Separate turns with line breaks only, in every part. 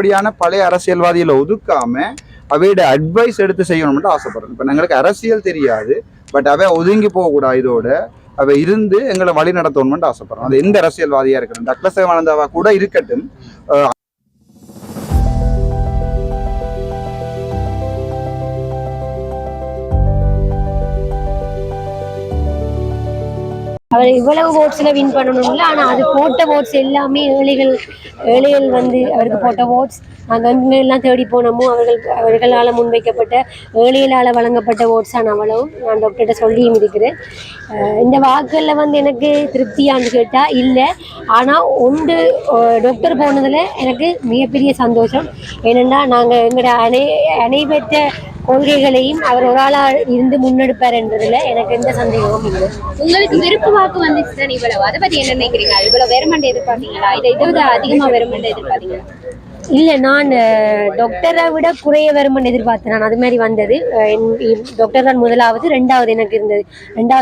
இப்படியான பழைய அரசியல்வாதிகளை ஒதுக்காம அவையோட அட்வைஸ் எடுத்து செய்யணும்னு ஆசைப்படுறேன். இப்போ எங்களுக்கு அரசியல் தெரியாது, பட் அவை ஒதுங்கி போகக்கூடாது. இதோட அவை இருந்து எங்களை வழி நடத்தணும்னு ஆசைப்படுறோம். அது எந்த அரசியல்வாதியா இருக்கட்டும், டக்ளஸ் தேவானந்தாவா கூட இருக்கட்டும்.
அவர் இவ்வளவு ஓட்ஸ்ல வின் பண்ணணும்ல, ஆனா அது போட்ட ஓட்ஸ் எல்லாமே ஏழைகள் வந்து அவருக்கு போட்ட ஓட்ஸ் நாங்கள் எங்கெல்லாம் தேடி போனோமோ அவர்களால் முன்வைக்கப்பட்ட ஏழைகளால் வழங்கப்பட்ட ஓட்ஸ் ஆன அவ்வளவும் நான் டாக்டர்கிட்ட சொல்லியும் இருக்கிறேன். இந்த வாக்குகளில் வந்து எனக்கு திருப்தியான்னு கேட்டால் இல்லை. ஆனால் ஒன்று டாக்டர் போனதில் எனக்கு மிகப்பெரிய சந்தோஷம். ஏனென்னா நாங்கள் எங்களோட அனைவற்ற கொள்கைகளையும் அவர் ஒரு ஆளாக இருந்து முன்னெடுப்பார் என்றதுல எனக்கு எந்த சந்தேகமும் இல்லை.
உங்களுக்கு விருப்ப வாக்கு வந்துச்சு இவ்வளவு, அதை பத்தி என்ன நினைக்கிறீங்க? இவ்வளவு வெறுமண்டை எதிர்பார்த்தீங்களா? இதை அதிகமா வெறுமண்டை எதிர்பார்த்தீங்களா?
இல்லை, நான் டாக்டரை விட குறைய வரும்னு எதிர்பார்த்தேன். நான் அது மாதிரி வந்தது. டாக்டர் தான் முதலாவது, ரெண்டாவது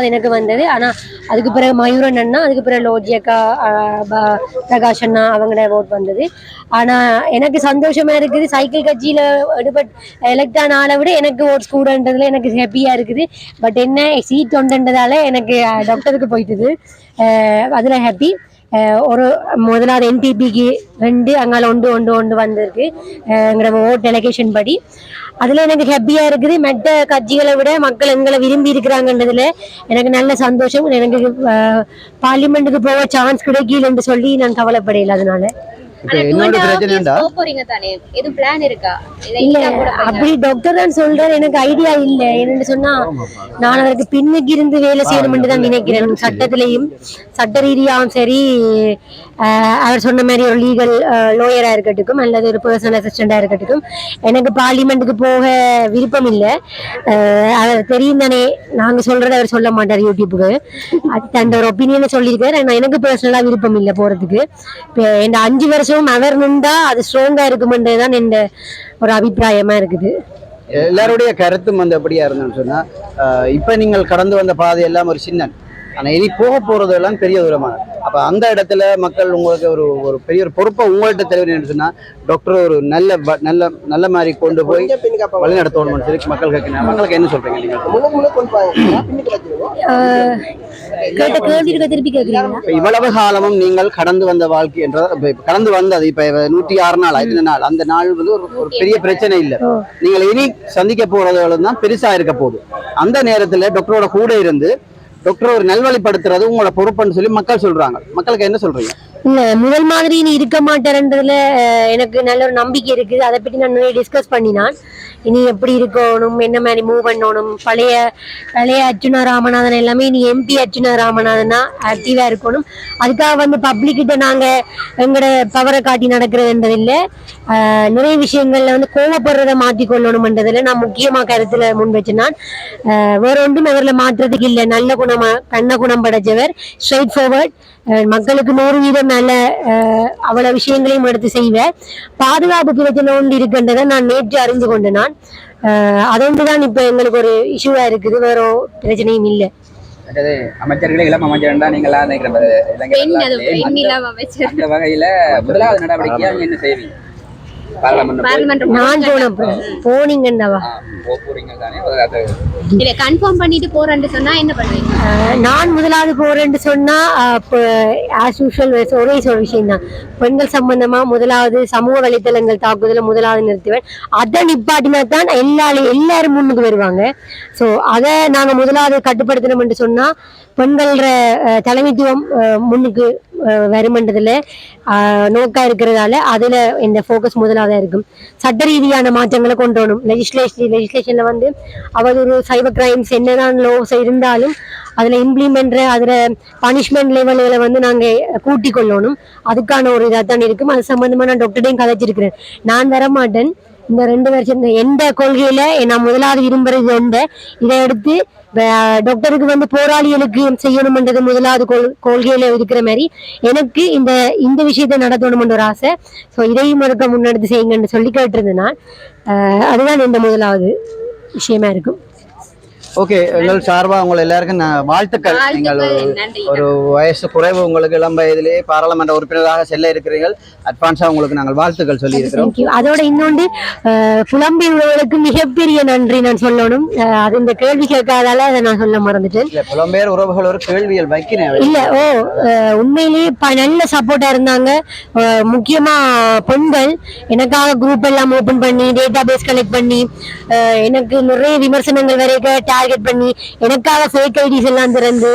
எனக்கு வந்தது. ஆனால் அதுக்கு பிறகு மயூரன் அண்ணா, அதுக்கு பிறகு லோஜியக்கா, பிரகாஷ் அண்ணா அவங்களோட ஓட் வந்தது. ஆனால் எனக்கு சந்தோஷமா இருக்குது. சைக்கிள் கட்சியில் எலெக்ட் ஆன ஆளை விட எனக்கு ஓட்ஸ் கூடன்றதுல எனக்கு ஹாப்பியாக இருக்குது. பட் என்ன சீட் ஒன்றுன்றதால எனக்கு டாக்டருக்கு போயிட்டுது, அதில் ஹாப்பி. ஒரு முதலாவது NPPக்கு 2, அங்கால ஒன்று வந்திருக்கு எங்களோட ஓட் டெலிகேஷன் படி. அதில் எனக்கு ஹாப்பியாக இருக்குது. மற்ற கட்சிகளை விட மக்கள் எங்களை விரும்பி இருக்கிறாங்கன்றதுல எனக்கு நல்ல சந்தோஷம். எனக்கு பார்லிமெண்ட்டுக்கு போக சான்ஸ் கிடைக்கல என்று சொல்லி நான் கவலைப்படையில. அதனால அப்படி டாக்டர் தான் சொல்றாரு. எனக்கு ஐடியா இல்லை. என்னன்னு சொன்னா நான் அவருக்கு பின்னுக்கு இருந்து வேலை செய்யணும்னு தான் நினைக்கிறேன். சட்டத்திலையும் சட்ட ரீதியாகவும் சரி, அவர் சொன்ன மாதிரி ஒரு லீகல் லோயரா இருக்கட்டும் அல்லது ஒரு பர்சனல் அசிஸ்டண்டா இருக்கட்டும், எனக்கு பார்லிமெண்ட்டுக்கு போக விருப்பம் இல்லை. அவர் தெரியும் தானே, நாங்க சொல்றதை அவர் சொல்ல மாட்டார் யூடியூப்புக்கு. அந்த ஒரு ஒப்பீனியனை சொல்லியிருக்காரு. எனக்கு பர்சனலா விருப்பம் இல்லை போறதுக்கு. இந்த 5 வருஷம் அவர் நின்றா அது ஸ்ட்ராங்கா இருக்குமென்றதுதான் என் ஒரு அபிப்பிராயமா இருக்குது.
எல்லாருடைய கருத்தும் வந்து எப்படியா இருந்ததுன்னு சொன்னா, இப்ப நீங்கள் கடந்து வந்த பாதை எல்லாம் ஒரு சின்ன, ஆனா இனி போக போறது எல்லாம் பெரிய தூரமான. அப்ப அந்த இடத்துல மக்கள் உங்களுக்கு ஒரு பெரிய ஒரு பொறுப்பை உங்கள்கிட்ட தெரிவின்னு சொன்னா, டாக்டர் ஒரு நல்ல மாதிரி கொண்டு போய் வழி நடத்தணும்னு சொல்லி மக்கள் கேட்கணும். மக்களுக்கு என்ன சொல்றீங்க நீங்க? இவ்வளவு காலமும் நீங்கள் கடந்து வந்த வாழ்க்கை என்ற கடந்து வந்தது இப்ப 106 நாள் 5 நாள், அந்த நாள் வந்து ஒரு பெரிய பிரச்சனை இல்லை. நீங்கள் இனி சந்திக்க போறது தான் பெருசா இருக்க போகுது. அந்த நேரத்துல டாக்டரோட கூட இருந்து டாக்டர் ஒரு நல்வழிப்படுத்துறது உங்களோட பொறுப்புன்னு சொல்லி மக்கள் சொல்றாங்க. மக்களுக்கு என்ன சொல்றீங்க?
இல்ல, முதல் மாதிரி நீ இருக்க மாட்டேன்றதுல எனக்கு நல்ல ஒரு நம்பிக்கை இருக்குது. அதை பற்றி நான் நிறைய டிஸ்கஸ் பண்ணினான். இனி எப்படி இருக்கணும், என்ன மாதிரி மூவ் பண்ணணும். பழைய அர்ச்சுனா ராமநாதன் எல்லாமே இனி MP அர்ச்சுனா ராமநாதனா ஆக்டிவா இருக்கணும். அதுக்காக வந்து பப்ளிக்கிட்ட நாங்க எங்களோட பவரை காட்டி நடக்கிறதுன்றதில்லை. நிறைய விஷயங்கள்ல வந்து கோவப்படுறதை மாற்றிக்கொள்ளணும்ன்றதுல நான் முக்கியமா கருத்துல முன் வச்சேன். வேற ஒன்றும் அவரில் மாற்றத்துக்கு இல்லை. நல்ல கண்ண குணம் படைச்சவர், ஸ்ட்ரெயிட் ஃபார்வர்ட், மக்களுக்கு 100% நல்ல அவ்வளவு விஷயங்களையும் எடுத்து செய்வேன். பாதுகாப்பு பிரச்சனை ஒன்று இருக்கின்றதை நான் நேற்று அறிந்து கொண்டு நான் அதொன்றுதான் இப்ப எங்களுக்கு ஒரு இஷ்யூவா இருக்குது. வேற பிரச்சனையும் இல்லை.
அமைச்சர்களே இளம் அமைச்சர் தான் நீங்களா நினைக்கிற வகையில முதலாவது நடவடிக்கையா என்ன செய்வீங்க?
நான் போனீங்கன்னவா
இல்ல கன்ஃபார்ம் பண்ணிட்டு போறேன்னு சொன்னா என்ன பண்ணுவீங்க?
நான் முதலாவது போறேன்னு சொன்னா ஆஸ் யூஷுவல் ஒரே ஒரு விஷயம் தான். பெண்கள் சம்பந்தமா முதலாவது சமூக வலைத்தளங்கள் தாக்குதல முதலாவது நிறுத்துவேன். அதை நிப்பாட்டினா தான் எல்லாரும் முன்னுக்கு வருவாங்க. ஸோ அதை நாங்க முதலாவது கட்டுப்படுத்தணும் என்று சொன்னா பெண்கள தலைமைத்துவம் முன்னுக்கு வருமன்றதுல நோக்கா இருக்கிறதால அதுல இந்த ஃபோக்கஸ் முதலாவதா இருக்கும். சட்ட ரீதியான மாற்றங்களை கொண்டு வரணும். லெஜிஸ்லேஷன்ல வந்து அவதூறு, சைபர் கிரைம்ஸ் என்னதான் லோஸ் இருந்தாலும் அதுல இம்ப்ளிமெண்ட் அதுல பனிஷ்மெண்ட் லெவல்களை வந்து நாங்க கூட்டிக் கொள்ளணும். அதுக்கான ஒரு இதாக தான் இருக்கும். அது சம்பந்தமா நான் டாக்டர்டையும் கதைச்சிருக்கிறேன். நான் வரமாட்டேன் இந்த 2 வருஷம் எந்த கொள்கையில நான் முதலாவது விரும்புறது உண்டு. இதை எடுத்து டாக்டருக்கு வந்து போராளிகளுக்கு செய்யணும்ன்றது முதலாவது கொள்கையில இருக்கிற மாதிரி எனக்கு இந்த விஷயத்தை நடத்தணும்ன்ற ஒரு ஆசை. ஸோ இதையும் ஒருக்க முன்னெடுத்து செய்யுங்கன்னு சொல்லி கேட்டிருந்தேன் நான். அதுதான் இந்த முதலாவது விஷயமா இருக்கும்.
ஓகே, எங்கள் சார்பா உங்களை எல்லாருக்கும் வாழ்த்துக்கள். நீங்கள்
நன்றி.
ஒரு வயசு குறைவு, உங்களுக்கு இளம் வயதிலேயே பாராளுமன்ற உறுப்பினராக செல்ல இருக்கிறீர்கள். அட்வான்ஸா உங்களுக்கு நாங்கள் வாழ்த்துக்கள் சொல்லி இருக்கிறோம்.
Thank you. அதோட இன்னொன்று புலம்பெயர்களுக்கு மிகப்பெரிய நன்றி நான் சொல்லணும். அது இந்த கேள்வி கேட்காதால அதை நான் சொல்ல மறந்துட்டேன்.
இல்ல, புலம்பெயர் உறவுகள் ஒரு கேள்வியல் வைக்கிறேன்.
இல்ல உண்மையிலேயே நல்ல சப்போர்ட்டா இருந்தாங்க. முக்கியமா பெண்கள் எனக்காக குரூப் எல்லாம் ஓபன் பண்ணி டேட்டா பேஸ் கலெக்ட் பண்ணி எனக்கு நிறைய விமர்சனங்கள் வரைக்கும் டார்கெட் பண்ணி எனக்காக ஃபேக் ஐடிஸ் எல்லாம் திறந்து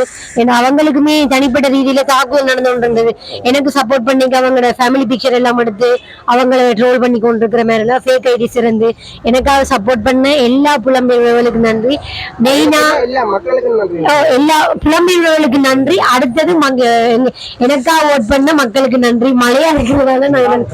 அவங்களுக்குமே தனிப்பட்ட ரீதியில தாக்குதல் நடந்து கொண்டிருந்தது. எனக்கு சப்போர்ட் பண்ணிக்க அவங்களோட ஃபேமிலி பிக்சர் எல்லாம் எடுத்து அவங்கள ட்ரோல் பண்ணி கொண்டிருக்கிற மாதிரி எல்லாம் ஃபேக் ஐடிஸ் இருந்து எனக்காக சப்போர்ட் பண்ண எல்லா புலம்பெயர்களுக்கு நன்றி. மெயினா எல்லா புலம்பெயர்களுக்கு நன்றி. அடுத்தது எனக்காக ஓட் பண்ண மக்களுக்கு நன்றி. மழையா இருக்கிறதால நான்